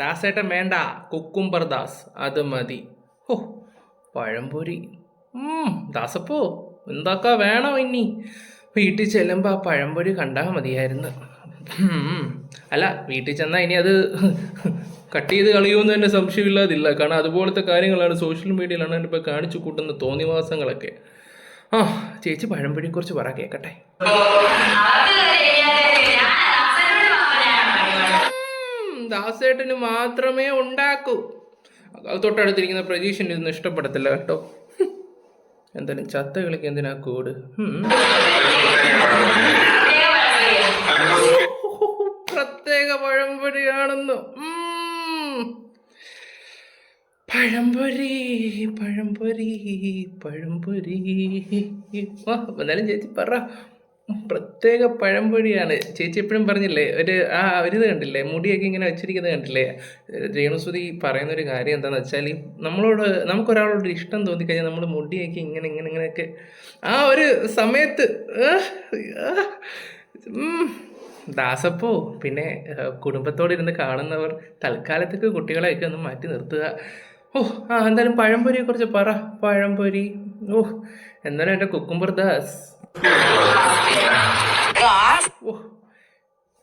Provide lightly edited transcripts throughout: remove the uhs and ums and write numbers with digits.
ദാസേട്ടൻ വേണ്ട, കുക്കുംബർ ദാസ് അത് മതി. ഓ പഴംപൊരി. ദാസപ്പോ എന്തൊക്കെ വേണം ഇനി? വീട്ടിൽ ചെല്ലുമ്പോൾ ആ പഴംപൊരി കണ്ടാൽ മതിയായിരുന്നു. അല്ല, വീട്ടിൽ ചെന്നാൽ ഇനി അത് കട്ട് ചെയ്ത് കളയുമെന്ന് തന്നെ സംശയമില്ലാതില്ല. കാരണം അതുപോലത്തെ കാര്യങ്ങളാണ് സോഷ്യൽ മീഡിയയിലാണ് ഇപ്പോൾ കാണിച്ചു കൂട്ടുന്ന തോന്നിവാസങ്ങളൊക്കെ. ആ ചേച്ചി പഴംപൊരിയെ കുറിച്ച് പറ, കേൾക്കട്ടെ. ദാസേട്ടന് മാത്രമേ ഉണ്ടാക്കൂ. തൊട്ടടുത്തിരിക്കുന്ന പ്രതീക്ഷന് ഇതൊന്നും ഇഷ്ടപ്പെടത്തില്ല കേട്ടോ. എന്തായാലും ചത്ത കളിക്ക് എന്തിനാ കൂട്. പ്രത്യേക പഴംപൊരിയാണെന്ന്. പഴംപൊരി പഴംപൊരി പഴംപൊരി. എന്നാലും ചേച്ചി പറ, പ്രത്യേക പഴംപൊരിയാണ്. ചേച്ചി എപ്പോഴും പറഞ്ഞില്ലേ, ഒരിത് കണ്ടില്ലേ, മുടിയൊക്കെ ഇങ്ങനെ വെച്ചിരിക്കുന്നത് കണ്ടില്ലേ? രേണുസുതി പറയുന്നൊരു കാര്യം എന്താണെന്ന് വെച്ചാൽ, നമുക്കൊരാളോട് ഇഷ്ടം തോന്നിക്കഴിഞ്ഞാൽ നമ്മൾ മുടിയൊക്കെ ഇങ്ങനെയൊക്കെ ആ ഒരു സമയത്ത് ദാസപ്പോ പിന്നെ കുടുംബത്തോടിരുന്ന് കാണുന്നവർ തൽക്കാലത്തേക്ക് കുട്ടികളെയൊക്കെ ഒന്ന് മാറ്റി നിർത്തുക. എന്തായാലും പഴംപൊരിയെ കുറിച്ച് പറ. പഴംപൊരി. എന്തായാലും എൻ്റെ കുക്കുംബർ ദാസ്.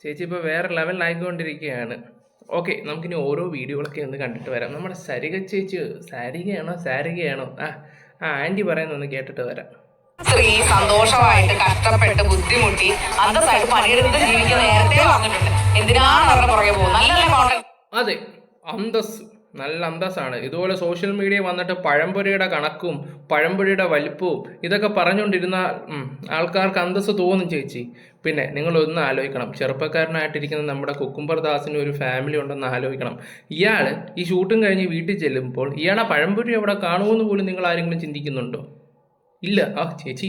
ചേച്ചി ഇപ്പോൾ വേറെ ലെവലിലായിക്കൊണ്ടിരിക്കുകയാണ്. ഓക്കെ, നമുക്കിനി ഓരോ വീഡിയോകളൊക്കെ ഒന്ന് കണ്ടിട്ട് വരാം. നമ്മുടെ സരിക ചേച്ചി സാരികയാണോ ആൻറ്റി പറയുന്നൊന്ന് കേട്ടിട്ട് വരാം. സ്ത്രീ സന്തോഷമായിട്ട് കഷ്ടപ്പെട്ട് ബുദ്ധിമുട്ടി അന്തസ്സായിട്ട് പണിയെടുത്ത് ജീവിക്കുന്ന നേരത്തെ വന്നിട്ടുണ്ട്. എന്തിനാണ് അവരുടെ പുറകെ പോകുന്നത്? അതെ, നല്ല അന്തസ്സാണ്. ഇതുപോലെ സോഷ്യൽ മീഡിയ വന്നിട്ട് പഴംപൊരിയുടെ കണക്കും പഴംപൊരിയുടെ വലിപ്പവും ഇതൊക്കെ പറഞ്ഞുകൊണ്ടിരുന്ന ആൾക്കാർക്ക് അന്തസ്സ് തോന്നും ചേച്ചി. പിന്നെ നിങ്ങളൊന്ന് ആലോചിക്കണം, ചെറുപ്പക്കാരനായിട്ടിരിക്കുന്ന നമ്മുടെ കുക്കുംബർ ദാസിന് ഒരു ഫാമിലി ഉണ്ടെന്ന് ആലോചിക്കണം. ഇയാൾ ഈ ഷൂട്ടും കഴിഞ്ഞ് വീട്ടിൽ ചെല്ലുമ്പോൾ ഇയാളെ പഴംപൊരി അവിടെ കാണുമെന്ന് പോലും നിങ്ങൾ ആരെങ്കിലും ചിന്തിക്കുന്നുണ്ടോ? ഇല്ല. ചേച്ചി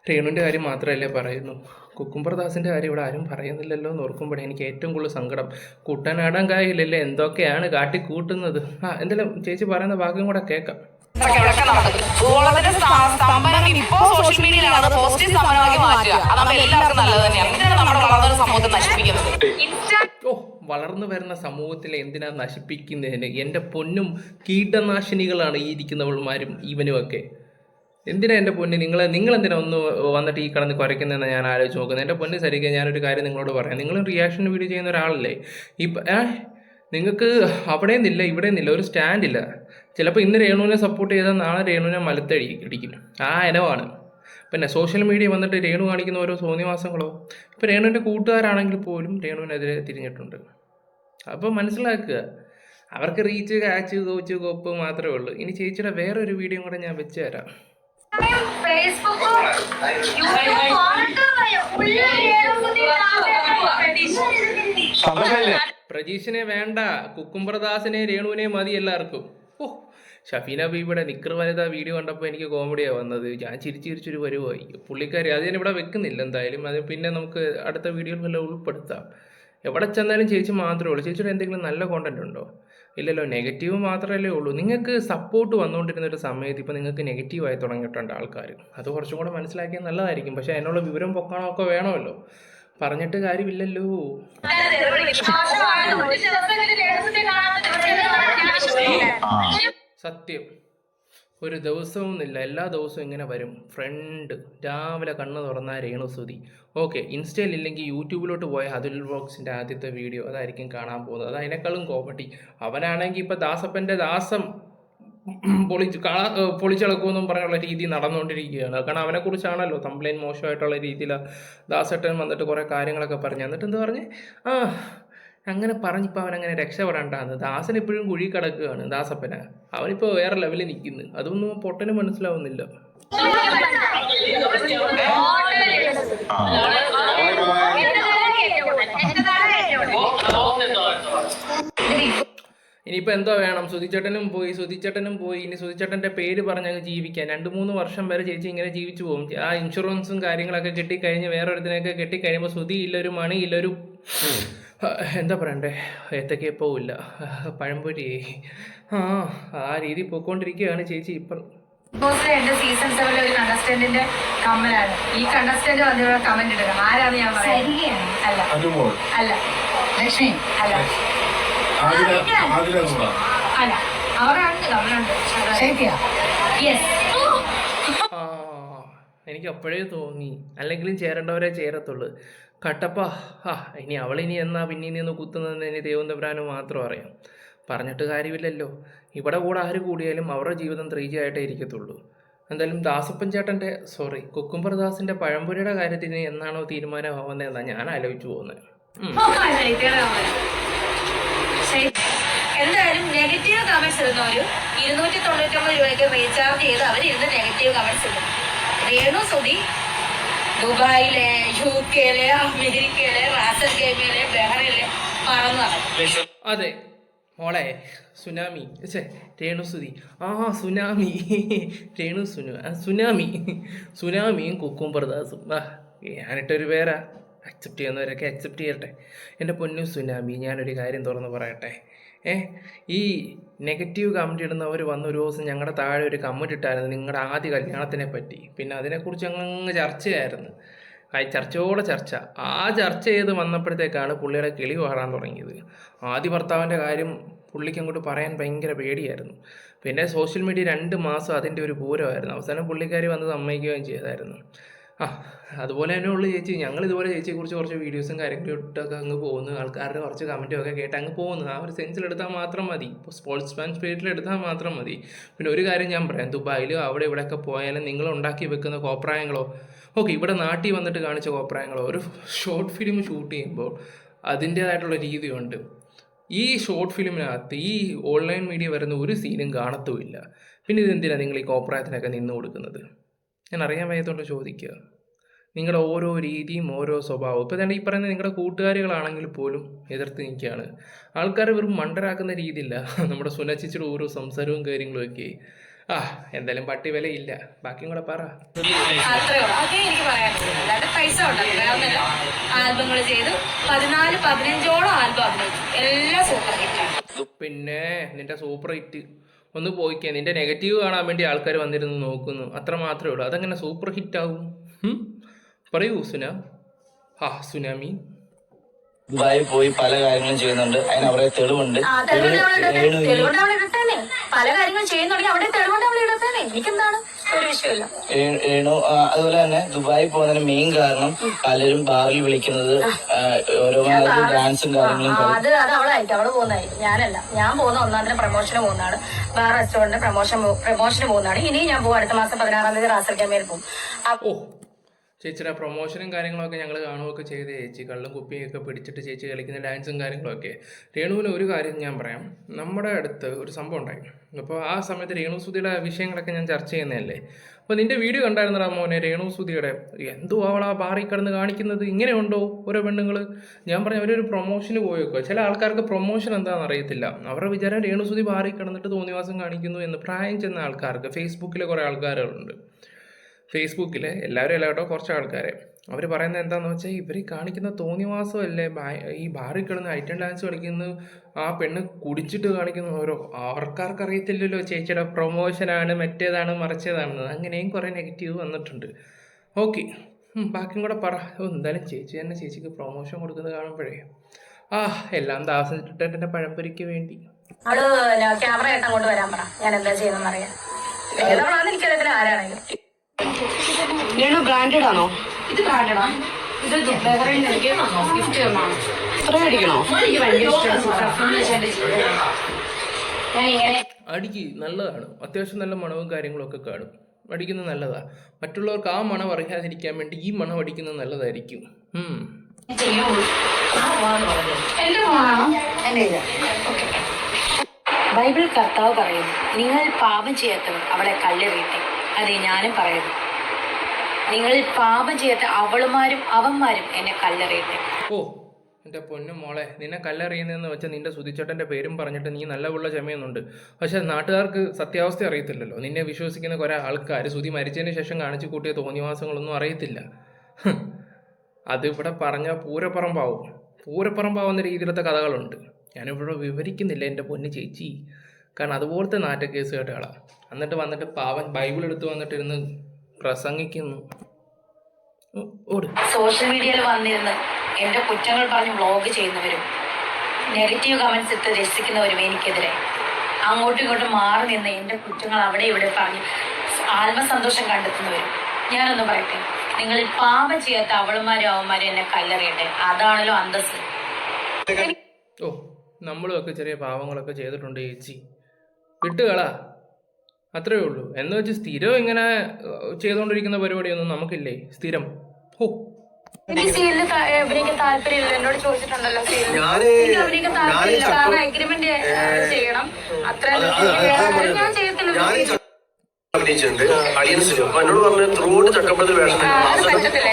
രേണുവിൻ്റെ കാര്യം മാത്രമല്ലേ പറയുന്നു, കുക്കുംബർ ദാസിൻ്റെ കാര്യം ഇവിടെ ആരും പറയുന്നില്ലല്ലോ എന്ന് ഓർക്കുമ്പോഴേ എനിക്ക് ഏറ്റവും കൂടുതൽ സങ്കടം. കുട്ടനാടൻ കായലല്ലേ എന്തൊക്കെയാണ് കാട്ടിക്കൂട്ടുന്നത്. എന്തായാലും ചേച്ചി പറയുന്ന ഭാഗ്യം കൂടെ കേൾക്കാം. വളർന്നു വരുന്ന സമൂഹത്തിലെ എന്തിനാ നശിപ്പിക്കുന്നതിന്? എൻ്റെ പൊന്നും കീടനാശിനികളാണ് ഈ ഇരിക്കുന്നവന്മാരും ഇവനുമൊക്കെ. എന്തിനാ എൻ്റെ പൊന്ന് നിങ്ങളെന്തിനാ ഒന്ന് വന്നിട്ട് ഈ കടന്ന് കുറയ്ക്കുന്നതെന്ന് ഞാൻ ആലോചിച്ച് നോക്കുന്നത്. എൻ്റെ പൊന്ന് സരിക, ഞാനൊരു കാര്യം നിങ്ങളോട് പറയാം. നിങ്ങൾ റിയാക്ഷൻ വീഡിയോ ചെയ്യുന്ന ഒരാളല്ലേ. നിങ്ങൾക്ക് അവിടെ നിന്നില്ല ഇവിടെ നിന്നില്ല, ഒരു സ്റ്റാൻഡില്ല. ചിലപ്പോൾ ഇന്ന് രേണുവിനെ സപ്പോർട്ട് ചെയ്താൽ നാളെ രേണുവിനെ മലത്തടിക്കും. ഇനമാണ്. പിന്നെ സോഷ്യൽ മീഡിയ വന്നിട്ട് രേണു കാണിക്കുന്ന ഓരോ തോന്നിവാസങ്ങളോ. ഇപ്പോൾ രേണുവിൻ്റെ കൂട്ടുകാരാണെങ്കിൽ പോലും രേണുവിനെതിരെ തിരിഞ്ഞിട്ടുണ്ട്. അപ്പോൾ മനസ്സിലാക്കുക, അവർക്ക് റീച്ച് കാച്ച് കോച്ച് കോപ്പ് മാത്രമേ ഉള്ളൂ. ഇനി ചേച്ചിയുടെ വേറൊരു വീഡിയോ കൂടെ ഞാൻ വെച്ച് തരാം. പ്രജീഷിനെ വേണ്ട, കുക്കുംബർ ദാസിനെ രേണുവിനെ മതി എല്ലാവർക്കും. ഷഫീന ബീബിയുടെ നിക്കർ വനിത വീഡിയോ കണ്ടപ്പോൾ എനിക്ക് കോമഡിയാണ് വന്നത്. ഞാൻ ചിരിച്ചൊരു വരുവായി. പുള്ളിക്കാരി അത് ഞാൻ ഇവിടെ വെക്കുന്നില്ല എന്തായാലും. അത് പിന്നെ നമുക്ക് അടുത്ത വീഡിയോയിൽ വല്ല ഉൾപ്പെടുത്താം. എവിടെ ചെന്നാലും ചേച്ചി മാത്രമേ ഉള്ളൂ. ചേച്ചിയുടെ എന്തെങ്കിലും നല്ല കോണ്ടന്റ് ഉണ്ടോ? ഇല്ലല്ലോ, നെഗറ്റീവ് മാത്രമല്ലേ ഉള്ളൂ. നിങ്ങൾക്ക് സപ്പോർട്ട് വന്നുകൊണ്ടിരുന്ന ഒരു സമയത്ത് ഇപ്പോൾ നിങ്ങൾക്ക് നെഗറ്റീവായി തുടങ്ങിയിട്ടുണ്ട് ആൾക്കാർ. അത് കുറച്ചും കൂടെ മനസ്സിലാക്കിയാൽ നല്ലതായിരിക്കും. പക്ഷേ അതിനുള്ള വിവരം പൊക്കണമൊക്കെ വേണമല്ലോ, പറഞ്ഞിട്ട് കാര്യമില്ലല്ലോ. സത്യം, ഒരു ദിവസവുമില്ല, എല്ലാ ദിവസവും ഇങ്ങനെ വരും. ഫ്രണ്ട് രാവിലെ കണ്ണ് തുറന്നാൽ രേണുസുതി. ഓക്കെ, ഇൻസ്റ്റയിൽ ഇല്ലെങ്കിൽ യൂട്യൂബിലോട്ട് പോയ അതുൽ വ്ളോഗ്സിൻ്റെ ആദ്യത്തെ വീഡിയോ അതായിരിക്കും കാണാൻ പോകുന്നത്. അത് അതിനേക്കാളും കോമഡി. അവനാണെങ്കിൽ ഇപ്പോൾ ദാസപ്പൻ്റെ ദാസം പൊളിച്ചളക്കുമെന്നും പറഞ്ഞുള്ള രീതി നടന്നുകൊണ്ടിരിക്കുകയാണ്. കാരണം അവനെക്കുറിച്ചാണല്ലോ കംപ്ലൈൻറ്റ് മോശമായിട്ടുള്ള രീതിയിൽ ദാസേട്ടൻ വന്നിട്ട് കുറേ കാര്യങ്ങളൊക്കെ പറഞ്ഞു. എന്നിട്ട് എന്ത് പറഞ്ഞ് അങ്ങനെ പറഞ്ഞിപ്പോൾ അവനങ്ങനെ രക്ഷപ്പെടേണ്ടാന്ന്. ദാസൻ ഇപ്പോഴും കുഴി കിടക്കുകയാണ്. ദാസപ്പന അവനിപ്പോൾ വേറെ ലെവലിൽ നിൽക്കുന്നു. അതൊന്നും പൊട്ടന് മനസ്സിലാവുന്നില്ല. ഇനിയിപ്പോൾ എന്തോ വേണം? സുധിച്ചേട്ടനും പോയി. ഇനി സുധിച്ചേട്ടൻ്റെ പേര് പറഞ്ഞങ്ങ് ജീവിക്കാൻ 2-3 വർഷം വരെ ചേച്ചി ഇങ്ങനെ ജീവിച്ചു പോകും. ആ ഇൻഷുറൻസും കാര്യങ്ങളൊക്കെ കെട്ടിക്കഴിഞ്ഞ് വേറൊരുത്തിനൊക്കെ കെട്ടിക്കഴിയുമ്പോൾ സുധി ഇല്ലൊരു മണി ഇല്ലൊരു എന്താ പറയണ്ടേ, ഏത്തക്കയപ്പവും ഇല്ല, പഴംപൊരി. ആ രീതി പോയിക്കൊണ്ടിരിക്കുകയാണ് ചേച്ചി ഇപ്പം. എന്റെ സീസൺ 7 ഒരു കണ്ടസ്റ്റന്റിന്റെ കമന്റാണ്. ഈ കണ്ടസ്റ്റന്റ് വന്നിവിടെ കമന്റ് ഇടുക. ആരാണ് ഞാൻ പറയുന്നത്? അല്ല ലക്ഷ്മി അല്ല. അല്ല അവരുണ്ട് തമ്മിലുണ്ട് ശരിയാ യെസ് ആ എനിക്ക് അപ്പോഴേ തോന്നി, അല്ലെങ്കിലും ചേരേണ്ടവരെ ചേരത്തുള്ളൂ. കട്ടപ്പ ഇനി അവളിനി എന്നാ പിന്നെ നിന്ന് കുത്തുന്നതെന്ന് ഇനി ദൈവം തമ്പുരാന് മാത്രം അറിയാം. പറഞ്ഞിട്ട് കാര്യമില്ലല്ലോ. ഇവിടെ കൂടെ ആര് കൂടിയാലും അവരുടെ ജീവിതം 3G ആയിട്ടേ ഇരിക്കത്തുള്ളൂ. എന്തായാലും ദാസപ്പൻ ചേട്ടൻ്റെ കുക്കുംബർ ദാസിൻ്റെ പഴംപൊരിയുടെ കാര്യത്തിന് എന്നാണോ തീരുമാനമാവുന്നതെന്നാണ് ഞാൻ ആലോചിച്ചു പോകുന്നത്. എന്തായാലും നെഗറ്റീവ് കമന്റ്സ് ഇടുന്നവര് 299 രൂപയ്ക്ക് റീചാർജ് ചെയ്ത് അവരിരുന്ന് നെഗറ്റീവ് കമന്റ്സ് ഇടും. രേണു സുധി ദുബായിലെ, UK അമേരിക്കയിലെ, റാസൽ ഗെയിമിലെ, ബഹ്റൈനിലെ പറന്നു നടക്കും. അതെ മോളെ, സുനാമി രേണുസുതി സുനാമി സുനാമിയും കുക്കുംബർ ദാസും ഞാനിട്ടൊരു പേരാ. അക്സെപ്റ്റ് ചെയ്യുന്നവരൊക്കെ അക്സെപ്റ്റ് ചെയ്യട്ടെ. എൻ്റെ പൊന്നു സുനാമി, ഞാനൊരു കാര്യം തുറന്ന് പറയട്ടെ. ഈ നെഗറ്റീവ് കമൻറ്റ് ഇടുന്നവർ വന്ന ഒരു ദിവസം ഞങ്ങളുടെ താഴെ ഒരു കമൻറ്റ് ഇട്ടായിരുന്നു നിങ്ങളുടെ ആദ്യ കല്യാണത്തിനെ പറ്റി. പിന്നെ അതിനെക്കുറിച്ച് അങ്ങ് ചർച്ചയായിരുന്നു, ചർച്ചയോടെ ചർച്ച. ആ ചർച്ച ചെയ്ത് വന്നപ്പോഴത്തേക്കാണ് പുള്ളിയുടെ കിളി പാറാൻ തുടങ്ങിയത്. ആദ്യ ഭർത്താവിൻ്റെ കാര്യം പുള്ളിക്ക് അങ്ങോട്ട് പറയാൻ ഭയങ്കര പേടിയായിരുന്നു. പിന്നെ സോഷ്യൽ മീഡിയ 2 മാസം അതിൻ്റെ ഒരു പൂരമായിരുന്നു. അവസാനം പുള്ളിക്കാരി വന്ന് സമ്മതിക്കുകയും ചെയ്തായിരുന്നു. അതുപോലെ തന്നെ ഉള്ളു ചേച്ചി. ഞങ്ങൾ ഇതുപോലെ ചേച്ചിയെക്കുറിച്ച് കുറച്ച് വീഡിയോസും കാര്യങ്ങളും ഇട്ടൊക്കെ അങ്ങ് പോകുന്നു, ആൾക്കാരുടെ കുറച്ച് കമൻറ്റും ഒക്കെ കേട്ട് അങ്ങ് പോകുന്നു. ആ ഒരു സെൻസിലെടുത്താൽ മാത്രം മതി, ഇപ്പോൾ സ്പോർട്സ് മാൻ സ്പിരിറ്റിലെടുത്താൽ മാത്രം മതി. പിന്നെ ഒരു കാര്യം ഞാൻ പറയാം, ദുബായിലും അവിടെ ഇവിടെയൊക്കെ പോയാലും നിങ്ങൾ ഉണ്ടാക്കി വെക്കുന്ന കോപ്രായങ്ങളോ, ഇവിടെ നാട്ടിൽ വന്നിട്ട് കാണിച്ച കോപ്രായങ്ങളോ, ഒരു ഷോർട്ട് ഫിലിം ഷൂട്ട് ചെയ്യുമ്പോൾ അതിൻ്റേതായിട്ടുള്ള രീതിയുണ്ട്. ഈ ഷോർട്ട് ഫിലിമിനകത്ത് ഈ ഓൺലൈൻ മീഡിയ വരുന്ന ഒരു സീനും കാണത്തുമില്ല. പിന്നെ ഇതെന്തിനാണ് നിങ്ങൾ ഈ കോപ്രായത്തിനൊക്കെ നിന്ന് കൊടുക്കുന്നത്? ഞാൻ അറിയാൻ വയ്യാത്തോണ്ട് ചോദിക്കുക. നിങ്ങളുടെ ഓരോ രീതിയും ഓരോ സ്വഭാവം ഇപ്പോൾ തന്നെ ഈ പറയുന്ന നിങ്ങളുടെ കൂട്ടുകാരികളാണെങ്കിൽ പോലും എതിർത്ത് നിൽക്കുകയാണ്. ആൾക്കാരെ വെറും മണ്ടരാക്കുന്ന രീതിയില്ല നമ്മുടെ സുനച്ചിച്ചിയുടെ ഓരോ സംസാരവും കാര്യങ്ങളും ഒക്കെ. എന്തായാലും പട്ടി വിലയില്ല. ബാക്കിയും കൂടെ പറ. അത്രേ ഉള്ളൂ, അതേ എനിക്ക് പറയാനുള്ളൂ. അല്ലാതെ പൈസ ഉണ്ടാക്കില്ല. ആൽബങ്ങൾ ചെയ്ത് 14-15ഓളം ആൽബം അഭിനയിച്ചു, എല്ലാം സൂപ്പർ ഹിറ്റാണ്. പിന്നെ നിന്റെ സൂപ്പർ ഹിറ്റ് ഒന്ന് പോയിക്കേ. നിന്റെ നെഗറ്റീവ് കാണാൻ വേണ്ടി ആൾക്കാർ വന്നിരുന്ന് നോക്കുന്നു, അത്ര മാത്രമേ ഉള്ളൂ. അതെങ്ങനെ സൂപ്പർ ഹിറ്റ് ആവും? പറയൂ സുനാമി. ദുബായിൽ പോയി പല കാര്യങ്ങളും ചെയ്യുന്നുണ്ട്, അതിന് അവിടെ തെളിവുണ്ട്. പല കാര്യങ്ങളും ചെയ്യുന്നുണ്ടെങ്കിൽ അവിടെ തെളിവുണ്ട്, അവിടെ ഇടത്തന്നെ. എനിക്കെന്താണ് ഒരു വിഷയമില്ല. രേണു അതുപോലെ തന്നെ ദുബായിൽ പോകുന്നതിന് മെയിൻ കാരണം പലരും ബാറിൽ വിളിക്കുന്നത് ഓരോ ഡാൻസും കാര്യങ്ങളും. അത് അവളായിരിക്കും, അവള് പോകുന്നതായിരിക്കും, ഞാനല്ല. ഞാൻ പോകുന്ന ഒന്നാമത്തെ പ്രമോഷന് പോകുന്നതാണ്, ബാർ റെസ്റ്റോറന്റ് പ്രമോഷന് പോകുന്നതാണ്. ഇനിയും ഞാൻ പോകും. അടുത്ത മാസം 16-ാം തീയതി റാസൽ ഗെയിമിൽ പോകും. ചേച്ചിയുടെ പ്രൊമോഷനും കാര്യങ്ങളൊക്കെ ഞങ്ങൾ കാണുകയൊക്കെ ചെയ്ത് ചേച്ചി കള്ളും കുപ്പിയൊക്കെ പിടിച്ചിട്ട് ചേച്ചി കളിക്കുന്ന ഡാൻസും കാര്യങ്ങളൊക്കെ. രേണുവിന് ഒരു കാര്യം ഞാൻ പറയാം, നമ്മുടെ അടുത്ത് ഒരു സംഭവം ഉണ്ടായി. അപ്പോൾ ആ സമയത്ത് രേണു സുധിയുടെ വിഷയങ്ങളൊക്കെ ഞാൻ ചർച്ച ചെയ്യുന്നതല്ലേ. അപ്പോൾ നിന്റെ വീഡിയോ കണ്ടായിരുന്നടാ മോനെ, രേണു സുധിയുടെ എന്തോ അവളാ ബാറിൽ കിടന്ന് കാണിക്കുന്നത്, ഇങ്ങനെ ഉണ്ടോ ഓരോ പെണ്ണുങ്ങൾ? ഞാൻ പറഞ്ഞു അവരൊരു പ്രൊമോഷന് പോയേക്കോ. ചില ആൾക്കാർക്ക് പ്രൊമോഷൻ എന്താണെന്ന് അറിയത്തില്ല. അവരുടെ വിചാരം രേണു സുധി ബാറിൽ കിടന്നിട്ട് തോന്നിവാസം കാണിക്കുന്നു എന്ന്. പ്രായം ചെന്ന ആൾക്കാർക്ക് ഫേസ്ബുക്കിൽ കുറേ ആൾക്കാരുണ്ട്. ഫേസ്ബുക്കിൽ എല്ലാവരും അല്ല കേട്ടോ, കുറച്ച് ആൾക്കാരെ. അവർ പറയുന്നത് എന്താണെന്ന് വെച്ചാൽ ഇവർ കാണിക്കുന്ന തോന്നിവാസമല്ലേ ഈ ബാറിൽ കിടന്ന് ഐറ്റം ഡാൻസ് കളിക്കുന്നു, ആ പെണ്ണ് കുടിച്ചിട്ട് കാണിക്കുന്നു. അവർക്കാർക്ക് അറിയത്തില്ലല്ലോ ചേച്ചിയുടെ പ്രൊമോഷനാണ്, മറ്റേതാണ്, മറിച്ചതാണെന്ന്. അങ്ങനെയും കുറേ നെഗറ്റീവ് വന്നിട്ടുണ്ട്. ഓക്കെ, ബാക്കിയും കൂടെ പറ. എന്തായാലും ചേച്ചി തന്നെ ചേച്ചിക്ക് പ്രൊമോഷൻ കൊടുക്കുന്നത് കാണുമ്പോഴേ എല്ലാം ദാസന്റെ പഴംപൊരിക്ക് വേണ്ടി. അവള് ക്യാമറ ആയിട്ട് അങ്ങോട്ട് വരാൻ പറ, ഞാൻ എന്താ ചെയ്യുന്നതെന്ന് അറിയാം. ഏതാണെന്ന് എനിക്കറിയത്തില്ല, ആരാണെങ്കിലും. രേണു ബ്രാൻഡഡ് ആണോ? ഇത് ബ്രാൻഡാ, ഇത് ബഹ്റൈനിൽ എനിക്ക് ഗിഫ്റ്റ് തന്നാണ്. ഇത്ര അടിക്കണോ? എനിക്ക് ഭയങ്കര ഇഷ്ടമാണ്. ഞാൻ ഇങ്ങനെ അടിക്ക്, നല്ലതാണ്. അത്യാവശ്യം നല്ല മണവും കാര്യങ്ങളൊക്കെ കാണും. അടിക്കുന്നത് നല്ലതാണ്. മറ്റുള്ളവർക്ക് ആ മണം അറിയാതിരിക്കാൻ വേണ്ടി ഈ മണം അടിക്കുന്നത് നല്ലതായിരിക്കും. എന്റെ മോനാണോ? എന്റെ ഇത്. ബൈബിൾ കർത്താവ് പറയുന്നു, നിങ്ങൾ പാപം ചെയ്യാത്തവർ അവളെ കല്ലെറിയട്ടെ. അതെ, ഞാനും പറയുന്നു, നിങ്ങൾ പാപം ചെയ്യാത്ത അവളുമാരും അവന്മാരും എന്നെ കല്ലെറിയട്ടെ. എൻ്റെ പൊന്നു മോളെ, നിന്നെ കല്ലെറിയുന്നതെന്ന് വെച്ചാൽ നിന്റെ സുധിച്ചേട്ടൻ്റെ പേരും പറഞ്ഞിട്ട് നീ നല്ല ഉള്ള ക്ഷമയൊന്നുണ്ട്. പക്ഷെ നാട്ടുകാർക്ക് സത്യാവസ്ഥ അറിയത്തില്ലല്ലോ. നിന്നെ വിശ്വസിക്കുന്ന കുറേ ആൾക്കാർ സുധി മരിച്ചതിന് ശേഷം കാണിച്ചു കൂട്ടിയ തോന്നിവാസങ്ങളൊന്നും അറിയത്തില്ല. അതിവിടെ പറഞ്ഞാൽ പൂരപ്പറമ്പാവുന്ന രീതിയിലത്തെ കഥകളുണ്ട്. ഞാനിവിടെ വിവരിക്കുന്നില്ല എൻ്റെ പൊന്നു ചേച്ചി, കാരണം അതുപോലത്തെ നാറ്റക്കേസ് കേട്ടുകളാണ്. വന്നിട്ട് പാവൻ ബൈബിൾ എടുത്ത് വന്നിട്ടിരുന്ന് പ്രസംഗിക്കുന്നു. സോഷ്യൽ മീഡിയയിൽ വന്നിരുന്ന് എന്റെ കുറ്റങ്ങൾ പറഞ്ഞ് വ്ളോഗ് ചെയ്യുന്നവരും നെഗറ്റീവ് കമന്റ്സ് ഇട്ട് രസിക്കുന്നവരും എനിക്കെതിരെ അങ്ങോട്ടും ഇങ്ങോട്ടും മാറി നിന്ന് എൻ്റെ കുറ്റങ്ങൾ അവിടെ ഇവിടെ പറഞ്ഞ് ആത്മസന്തോഷം കണ്ടെത്തുന്നവരും, ഞാനൊന്ന് പറയട്ടെ, നിങ്ങൾ പാപം ചെയ്യാത്ത അവളുമാരും അവന്മാരും എന്നെ കല്ലെറിയട്ടെ. അതാണല്ലോ അന്തസ്. ഓ, നമ്മളുമൊക്കെ ചെറിയ പാവങ്ങളൊക്കെ ചെയ്തിട്ടുണ്ട് ചേച്ചി, വിട്ടുകളാ, അത്രയേ ഉള്ളൂ. എന്ന് വെച്ച് സ്ഥിരം ഇങ്ങനെ ചെയ്തുകൊണ്ടിരിക്കുന്ന പരിപാടിയൊന്നും നമുക്കില്ലേ സ്ഥിരം. ഓ, എനിക്ക് സീരിയലിൽ അഭിനയിക്കാൻ താല്പര്യമില്ല. എന്നോട് ചോദിച്ചിട്ടുണ്ടല്ലോ സീരിയൽ എനിക്ക് അഭിനയിക്കാൻ താല്പര്യമില്ല, കാരണം എഗ്രിമെന്റ് ചെയ്യണം, അത്ര ഞാൻ ചെയ്യത്തില്ല. അഭിനയിച്ചിട്ടുണ്ട് അളിയൻസിലും. അപ്പൊ എന്നോട് പറഞ്ഞു ത്രൂട്ട് ചക്കപ്പഴത്തിൽ വേഷം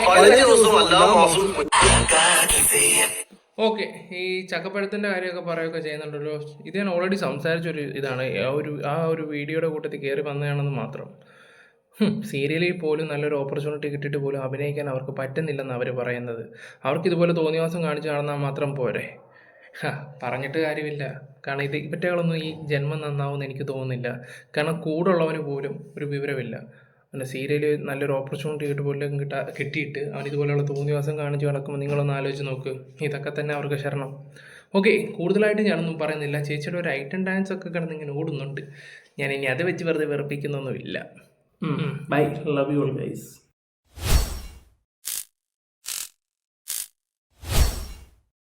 15 ദിവസവും എല്ലാ മാസവും. ഓക്കെ, ഈ ചക്കപ്പഴത്തിൻ്റെ കാര്യമൊക്കെ പറയുകയൊക്കെ ചെയ്യുന്നുണ്ടല്ലോ. ഇത് ഞാൻ ഓൾറെഡി സംസാരിച്ചൊരു ഇതാണ്. ആ ഒരു വീഡിയോയുടെ കൂട്ടത്തിൽ കയറി വന്നതാണെന്ന് മാത്രം. സീരിയലിൽ പോലും നല്ലൊരു ഓപ്പർച്യൂണിറ്റി കിട്ടിയിട്ട് പോലും അഭിനയിക്കാൻ അവർക്ക് പറ്റുന്നില്ലെന്ന് അവർ പറയുന്നത്. അവർക്ക് ഇതുപോലെ തോന്നിവാസം കാണിച്ച് നടന്നാൽ മാത്രം പോരെ. പറഞ്ഞിട്ട് കാര്യമില്ല. കാരണം ഇവറ്റകളൊന്നും ഈ ജന്മം നന്നാവുമെന്ന് എനിക്ക് തോന്നുന്നില്ല. കാരണം കൂടുള്ളവന് പോലും ഒരു വിവരമില്ല. പിന്നെ സീരിയൽ നല്ലൊരു ഓപ്പർച്യൂണിറ്റി കിട്ടിയിട്ട് അവൻ ഇതുപോലെയുള്ള തോന്നിവാസം കാണിച്ച് നടക്കുമ്പോൾ നിങ്ങളൊന്ന് ആലോചിച്ച് നോക്ക്. ഇതൊക്കെ തന്നെ അവർക്ക് ശരണം. ഓക്കെ, കൂടുതലായിട്ട് ഞാനൊന്നും പറയുന്നില്ല. ചേച്ചിയുടെ ഒരു ഐറ്റം ഡാൻസ് ഒക്കെ കിടന്ന് ഇങ്ങനെ ഓടുന്നുണ്ട്. ഞാൻ ഇനി അത് വെച്ച് വെറുതെ വെറുപ്പിക്കുന്നൊന്നുമില്ല. Bye, love you all guys.